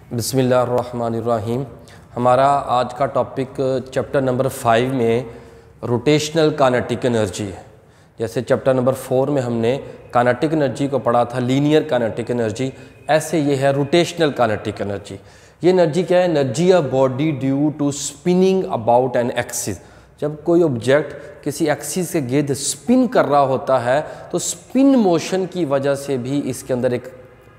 बिस्मिल्लाहिर्रहमानिर्रहीम। हमारा आज का टॉपिक चैप्टर नंबर 5 में रोटेशनल काइनेटिक एनर्जी है। जैसे चैप्टर नंबर 4 में हमने काइनेटिक एनर्जी को पढ़ा था, लीनियर काइनेटिक एनर्जी, ऐसे ये है रोटेशनल काइनेटिक एनर्जी। ये एनर्जी क्या है? Energy of body due to spinning about an axis. जब कोई ऑब्जेक्ट किसी एक्सिस के गिर्द स्पिन कर रहा होता है तो स्पिन मोशन की वजह से भी इसके अंदर एक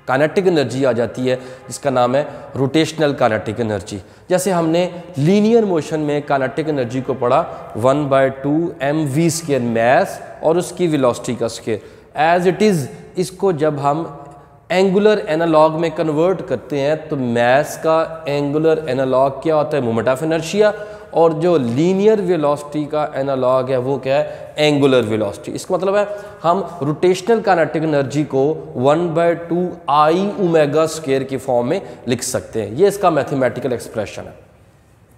काइनेटिक एनर्जी आ जाती है जिसका नाम है रोटेशनल काइनेटिक एनर्जी। जैसे हमने लीनियर मोशन में काइनेटिक एनर्जी को पढ़ा 1/2 mv² मैस और उसकी वेलोसिटी का स्क्वायर। एज इट इज़ इसको जब हम एंगुलर एनालॉग में कन्वर्ट करते हैं तो मैस का एंगुलर एनालॉग क्या होता है? Moment of inertia. और जो लीनियर वेलोसिटी का एनालॉग है वो क्या है? Angular velocity. इसका मतलब है हम रोटेशनल काइनेटिक एनर्जी को 1/2 I⍵² की फॉर्म में लिख सकते हैं। ये इसका मैथमेटिकल एक्सप्रेशन है।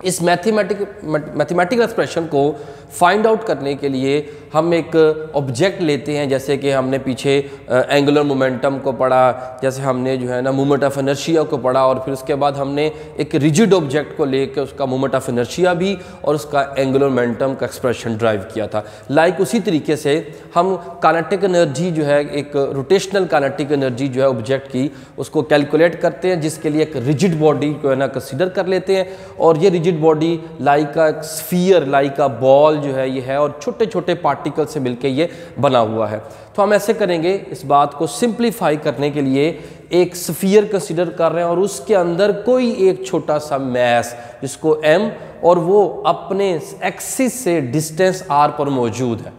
इस मैथमेटिकल एक्सप्रेशन को फाइंड आउट करने के लिए हम एक ऑब्जेक्ट लेते हैं, जैसे कि हमने पीछे एंगुलर मोमेंटम को पढ़ा, जैसे हमने जो है ना मोमेंट ऑफ इनर्शिया को पढ़ा, और फिर उसके बाद हमने एक रिजिड ऑब्जेक्ट को लेकर उसका मोमेंट ऑफ इनर्शिया भी और उसका एंगुलर मोमेंटम का एक्सप्रेशन ड्राइव किया था। लाइक उसी तरीके से हम काइनेटिक एनर्जी जो है, एक रोटेशनल काइनेटिक एनर्जी जो है ऑब्जेक्ट की, उसको कैलकुलेट करते हैं, जिसके लिए एक रिजिड बॉडी को है ना कंसीडर कर लेते हैं। और ये rigid body like a sphere, like a ball जो है ये है, और छोटे छोटे पार्टिकल से मिलके ये बना हुआ है। तो हम ऐसे करेंगे, इस बात को सिंप्लीफाई करने के लिए एक स्फीयर कंसीडर कर रहे हैं और उसके अंदर कोई एक छोटा सा मैस जिसको m, और वो अपने एक्सिस से डिस्टेंस r पर मौजूद है।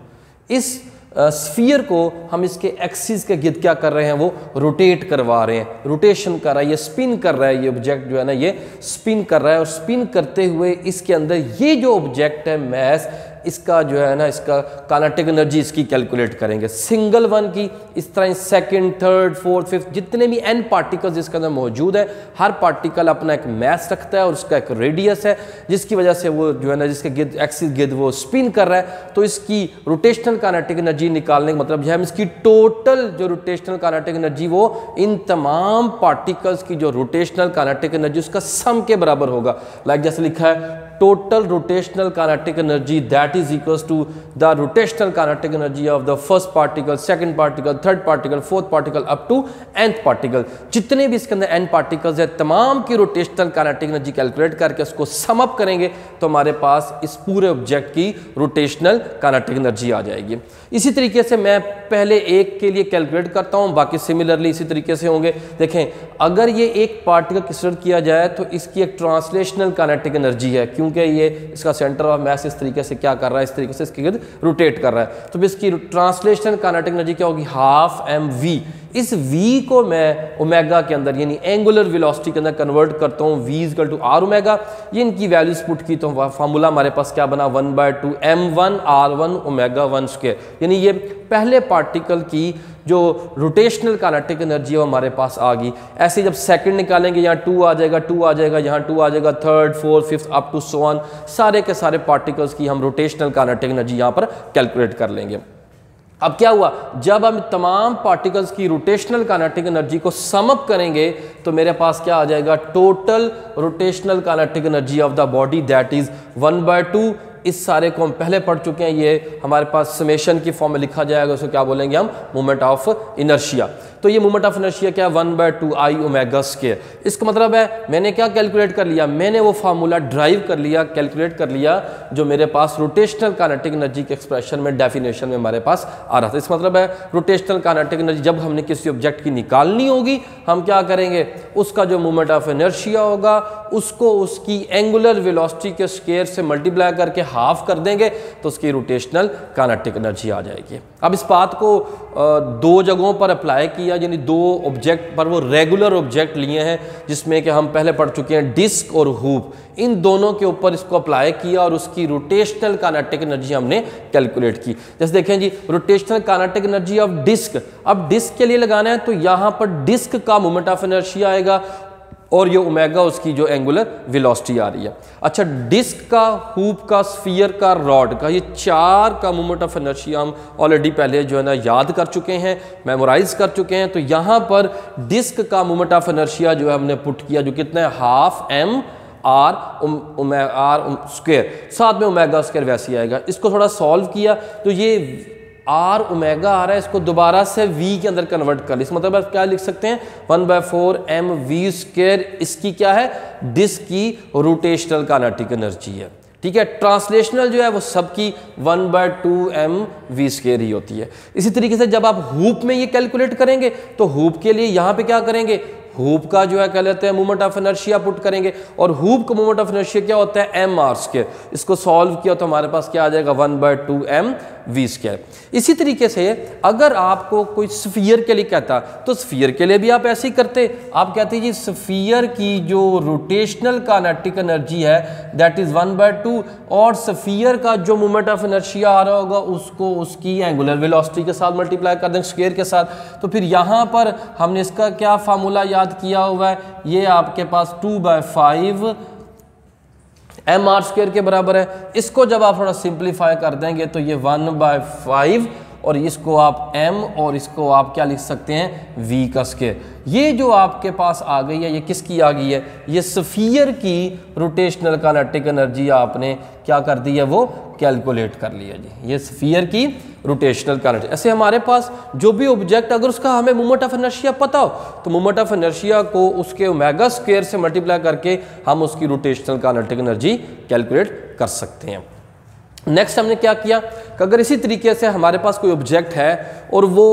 इस स्फीयर को हम इसके एक्सिस के गिर्द क्या कर रहे हैं? वो रोटेट करवा रहे हैं, रोटेशन कर रहा है, ये स्पिन कर रहा है। ये ऑब्जेक्ट जो है ना ये स्पिन कर रहा है, और स्पिन करते हुए इसके अंदर ये जो ऑब्जेक्ट है मैस, इसका जो है ना इसका काइनेटिक एनर्जी इसकी कैलकुलेट करेंगे सिंगल वन की। इस तरह सेकंड, थर्ड, फोर्थ, फिफ्थ जितने भी n पार्टिकल्स इसके अंदर मौजूद है, हर पार्टिकल अपना एक मैस रखता है और उसका एक रेडियस है, जिसकी वजह से वो जो है ना जिसके गिर्द एक्सिस गिर्द वो स्पिन कर रहा है। तो इसकी रोटेशनल काइनेटिक एनर्जी निकालने का मतलब है हम इसकी टोटल जो रोटेशनल काइनेटिक एनर्जी वो इन तमाम पार्टिकल्स की जो रोटेशनल काइनेटिक एनर्जी उसका सम के बराबर होगा। लाइक जैसे लिखा है total rotational kinetic energy that is equals to the rotational kinetic energy of the first particle, second particle, third particle, fourth particle up to nth particle। जितने भी इसके अंदर n पार्टिकल्स है तमाम की रोटेशनल काइनेटिक एनर्जी कैलकुलेट करके उसको sum up करेंगे तो हमारे पास इस पूरे ऑब्जेक्ट की रोटेशनल काइनेटिक एनर्जी आ जाएगी। इसी तरीके से मैं पहले एक के लिए कैलकुलेट करता हूँ, बाकी सिमिलरली इसी तरीके से होंगे। देखें, अगर ये एक पार्टिकल कंसीडर किया जाए तो इसकी एक ट्रांसलेशनल काइनेटिक एनर्जी है, क्योंकि ये इसका सेंटर ऑफ मैस इस तरीके से क्या कर रहा है, इस तरीके से इसके गिर्द रोटेट कर रहा है। तो इसकी ट्रांसलेशनल काइनेटिक एनर्जी क्या होगी? 12 mv। इस v को मैं ओमेगा के अंदर यानी एंगुलर वेलोसिटी के अंदर कन्वर्ट करता हूँ, v = r⍵। ये इनकी वैल्यूज पुट की तो फार्मूला हमारे पास क्या बना? 1/2 m1r1⍵1²। यानी ये पहले पार्टिकल की जो रोटेशनल काइनेटिक एनर्जी है वो हमारे पास आ गई। ऐसे जब सेकंड निकालेंगे यहाँ 2 आ जाएगा, 2 आ जाएगा, यहाँ 2 आ जाएगा, third, fourth, fifth up to so on, सारे के सारे पार्टिकल्स की हम रोटेशनल काइनेटिक एनर्जी यहाँ पर कैलकुलेट कर लेंगे। अब क्या हुआ? जब हम तमाम पार्टिकल्स की रोटेशनल काइनेटिक एनर्जी को सम अप करेंगे तो मेरे पास क्या आ जाएगा? Total rotational kinetic energy of the body that is 1/2। इस सारे को हम पहले पढ़ चुके हैं, ये हमारे पास समेशन की फॉर्म में लिखा जाएगा, उसको क्या बोलेंगे हम? Moment of inertia. तो ये मोमेंट ऑफ इनर्शिया क्या है? 1/2 I⍵²। इसका मतलब है मैंने क्या कैलकुलेट कर लिया? मैंने वो फार्मूला ड्राइव कर लिया, कैलकुलेट कर लिया जो मेरे पास रोटेशनल काइनेटिक एनर्जी के एक्सप्रेशन में, डेफिनेशन में हमारे पास आ रहा था। इसका मतलब है रोटेशनल काइनेटिक एनर्जी जब हमने किसी ऑब्जेक्ट की निकालनी होगी, हम क्या करेंगे? उसका जो मोमेंट ऑफ इनर्शिया होगा उसको उसकी एंगुलर वेलोसिटी के स्क्वायर से मल्टीप्लाई करके हाफ कर देंगे तो उसकी रोटेशनल काइनेटिक एनर्जी आ जाएगी। अब इस बात को दो जगहों पर अप्लाई किया, यानी दो ऑब्जेक्ट पर वो रेगुलर ऑब्जेक्ट लिए हैं जिसमें कि हम पहले पढ़ चुके हैं डिस्क और हूप। इन दोनों के ऊपर इसको अप्लाई किया और उसकी रोटेशनल काइनेटिक एनर्जी हमने कैलकुलेट की। जैसे देखें जी, rotational kinetic energy of disc, अब डिस्क के लिए लगाना है तो यहाँ पर डिस्क का मोमेंट ऑफ इनर्शिया आएगा और ये ओमेगा उसकी जो एंगुलर वेलोसिटी आ रही है। अच्छा, डिस्क का, हूप का, स्फीयर का, रॉड का, ये चार का मोमेंट ऑफ इनर्शिया हम ऑलरेडी पहले जो है ना याद कर चुके हैं, मेमोराइज कर चुके हैं। तो यहाँ पर डिस्क का मोमेंट ऑफ इनर्शिया जो है हमने पुट किया, जो कितना है हाफ एम आर स्क्वायर, साथ में ओमेगा स्क्वायर वैसे ही आएगा। इसको थोड़ा सॉल्व किया तो ये आर ओमेगा आ रहा है, इसको दोबारा से वी के अंदर कन्वर्ट कर लिया। इस मतलब आप क्या लिख सकते हैं 1/4 एम वी स्क्वायर, इसकी क्या है, डिस्क की रोटेशनल काइनेटिक एनर्जी है। ठीक है, ट्रांसलेशनल जो है वो सबकी 1/2 एम वी स्क्वायर ही होती है। इसी तरीके से जब आप हूप में ये कैलकुलेट करेंगे तो हूप के लिए यहाँ पे क्या करेंगे, हूप का जो है क्या लेते हैं मोमेंट ऑफ इनर्शिया पुट करेंगे, और हूप का मोमेंट ऑफ इनर्शिया क्या होता है एम आर स्क्वायर। इसको सॉल्व किया तो हमारे पास क्या आ जाएगा 1/2 एम वी स्क्वायर। इसी तरीके से अगर आपको कोई स्फीयर के लिए कहता तो स्फीयर के लिए भी आप ऐसे ही करते, आप कहते हैं जी स्फीयर की जो रोटेशनल काइनेटिक एनर्जी है दैट इज 1/2, और स्फीयर का जो मोमेंट ऑफ इनर्शिया आ रहा होगा उसको उसकी एंगुलर वेलोसिटी के साथ मल्टीप्लाई कर देंगे स्क्वायर के साथ। तो फिर यहाँ पर हमने इसका क्या फार्मूला याद किया हुआ है, ये आपके पास 2/5 एम आर स्क्वायर के बराबर है। इसको जब आप थोड़ा सिंप्लीफाई कर देंगे तो ये 1/5, और इसको आप m और इसको आप क्या लिख सकते हैं v का स्क्वायर। ये जो आपके पास आ गई है ये किसकी आ गई है, ये स्फीयर की रोटेशनल काइनेटिक एनर्जी आपने क्या कर दी है वो कैलकुलेट कर लिया जी, ये स्फीयर की रोटेशनल काइनेटिक। ऐसे हमारे पास जो भी ऑब्जेक्ट अगर उसका हमें मोमेंट ऑफ इनर्शिया पता हो तो मोमेंट ऑफ इनर्शिया को उसके ओमेगा स्क्वायर से मल्टीप्लाई करके हम उसकी रोटेशनल काइनेटिक एनर्जी कैलकुलेट कर सकते हैं। नेक्स्ट हमने क्या किया कि अगर इसी तरीके से हमारे पास कोई ऑब्जेक्ट है और वो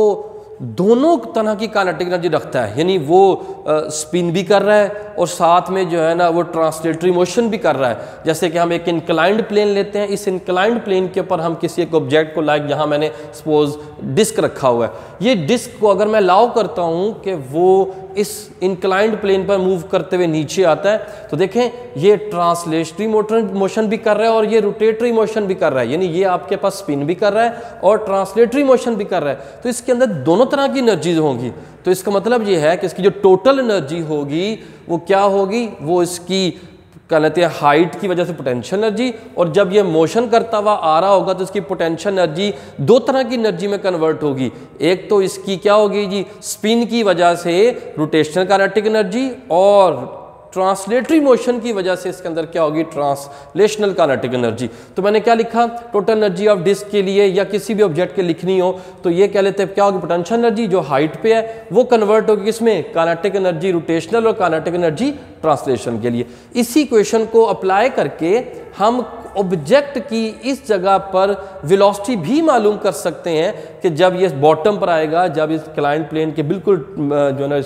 दोनों तरह की काइनेटिक एनर्जी रखता है, यानी वो स्पिन भी कर रहा है और साथ में जो है ना वो ट्रांसलेटरी मोशन भी कर रहा है। जैसे कि हम एक इंक्लाइंड प्लेन लेते हैं, इस इंक्लाइंड प्लेन के ऊपर हम किसी एक ऑब्जेक्ट को लाइक यहाँ मैंने सपोज डिस्क रखा हुआ है, ये डिस्क को अगर मैं अलाउ करता हूँ कि वो इस इंक्लाइंड प्लेन पर मूव करते हुए नीचे आता है, तो देखें ये ट्रांसलेटरी मोशन भी कर रहा है और ये रोटेटरी मोशन भी कर रहा है, यानी ये आपके पास स्पिन भी कर रहा है और ट्रांसलेटरी मोशन भी कर रहा है। तो इसके अंदर दोनों तरह की एनर्जीज होंगी। तो इसका मतलब ये है कि इसकी जो टोटल एनर्जी होगी वो क्या होगी, वो इसकी क्या कहते हैं हाइट की वजह से पोटेंशियल एनर्जी, और जब ये मोशन करता हुआ आ रहा होगा तो इसकी पोटेंशियल एनर्जी दो तरह की एनर्जी में कन्वर्ट होगी। एक तो इसकी क्या होगी जी स्पिन की वजह से रोटेशनल काइनेटिक एनर्जी, और ट्रांसलेटरी मोशन की वजह से इसके अंदर क्या होगी ट्रांसलेशनल काइनेटिक एनर्जी। तो मैंने क्या लिखा, टोटल एनर्जी ऑफ डिस्क के लिए या किसी भी ऑब्जेक्ट के लिखनी हो तो ये कह लेते हैं क्या होगी पोटेंशियल एनर्जी जो हाइट पे है वो कन्वर्ट होगी किसमें काइनेटिक एनर्जी रोटेशनल और काइनेटिक एनर्जी ट्रांसलेशन के लिए। इसी क्वेश्चन को अप्लाई करके हम ऑब्जेक्ट की इस जगह पर वेलोसिटी भी मालूम कर सकते हैं कि जब ये बॉटम पर आएगा, जब इस क्लाइंट प्लेन के बिल्कुल जो है ना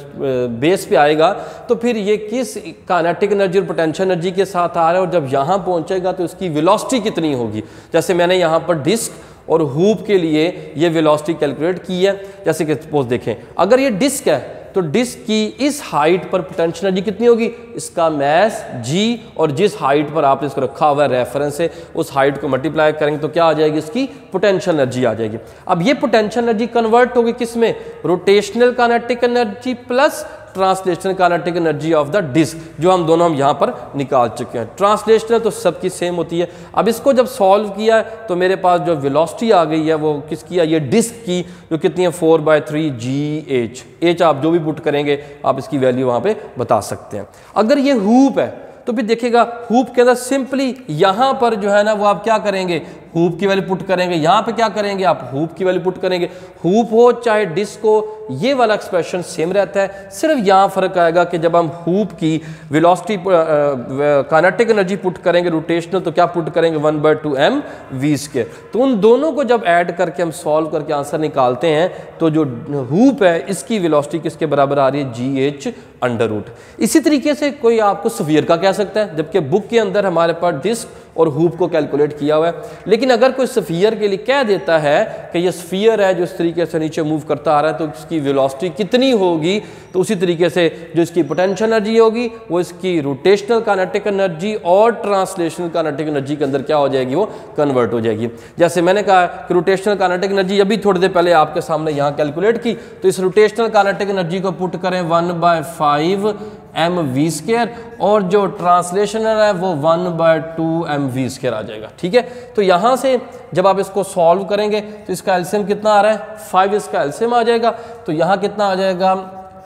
बेस पे आएगा तो फिर ये किस काइनेटिक एनर्जी और पोटेंशियल एनर्जी के साथ आ रहा है, और जब यहाँ पहुँचेगा तो इसकी वेलोसिटी कितनी होगी। जैसे मैंने यहाँ पर डिस्क और हूप के लिए ये वेलोसिटी कैलकुलेट की है। जैसे कि सपोज देखें अगर ये डिस्क है तो डिस्क की इस हाइट पर पोटेंशियल एनर्जी कितनी होगी, इसका मैस g, और जिस हाइट पर आपने इसको रखा हुआ है रेफरेंस से उस हाइट को मल्टीप्लाई करेंगे तो क्या आ जाएगी इसकी पोटेंशियल एनर्जी आ जाएगी। अब ये पोटेंशियल एनर्जी कन्वर्ट होगी किसमें rotational kinetic energy plus translational kinetic energy of the disc, जो हम दोनों यहाँ पर निकाल चुके हैं। ट्रांसलेशनल तो सबकी सेम होती है। अब इसको जब सॉल्व किया है तो मेरे पास जो वेलोसिटी आ गई है वो किसकी है, ये डिस्क की, जो कितनी है 4/3 GH। एच आप जो भी पुट करेंगे आप इसकी वैल्यू वहाँ पे बता सकते हैं। अगर ये हूप है तो फिर देखिएगा हूप के अंदर सिंपली यहाँ पर जो है ना वो आप क्या करेंगे हूप की वैल्यू पुट करेंगे, यहाँ पे क्या करेंगे आप हूप की वैल्यू पुट करेंगे। हूप हो चाहे डिस्क हो ये वाला एक्सप्रेशन सेम रहता है, सिर्फ यहाँ फर्क आएगा कि जब हम हूप की वेलोसिटी काइनेटिक एनर्जी पुट करेंगे रोटेशनल तो क्या पुट करेंगे 1/2 m v स्क्वायर। तो उन दोनों को जब ऐड करके हम सॉल्व करके आंसर निकालते हैं तो जो हूप है इसकी वेलोसिटी किसके बराबर आ रही है GH√। इसी तरीके से कोई आपको स्फीयर का कह सकता है, जबकि बुक के अंदर हमारे पास डिस्क और हूप को कैलकुलेट किया हुआ है। लेकिन अगर कोई स्फीयर के लिए कह देता है कि ये स्फीयर है जो इस तरीके से नीचे मूव करता आ रहा है तो इसकी वेलोसिटी कितनी होगी, तो उसी तरीके से जो इसकी पोटेंशियल एनर्जी होगी वो इसकी रोटेशनल काइनेटिक एनर्जी और ट्रांसलेशनल काइनेटिक एनर्जी के अंदर क्या हो जाएगी वो कन्वर्ट हो जाएगी। जैसे मैंने कहा कि रोटेशनल काइनेटिक एनर्जी अभी थोड़ी देर पहले आपके सामने यहाँ कैलकुलेट की, तो इस रोटेशनल काइनेटिक एनर्जी को पुट करें 1/5 mv², और जो ट्रांसलेशनल है वो 1/2 mv² आ जाएगा। ठीक है, तो यहाँ से जब आप इसको सॉल्व करेंगे तो इसका एलसीएम कितना आ रहा है, 5 इसका एलसीएम आ जाएगा। तो यहाँ कितना आ जाएगा,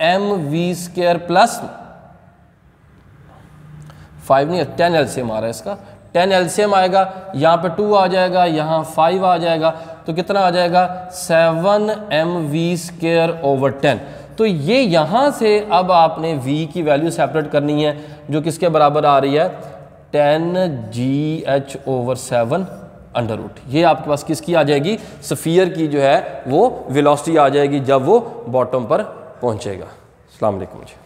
mv² प्लस 5 नहीं, 10 एलसीएम आ रहा है इसका, 10 एलसीएम आएगा, यहाँ पे 2 आ जाएगा, यहाँ 5 आ जाएगा, तो कितना आ जाएगा 7 mv²/10। तो ये यहाँ से अब आपने v की वैल्यू सेपरेट करनी है, जो किसके बराबर आ रही है 10gh/7 ये आपके पास किसकी आ जाएगी, स्फीयर की जो है वो वेलोसिटी आ जाएगी जब वो बॉटम पर पहुँचेगा। अस्सलाम वालेकुम जी।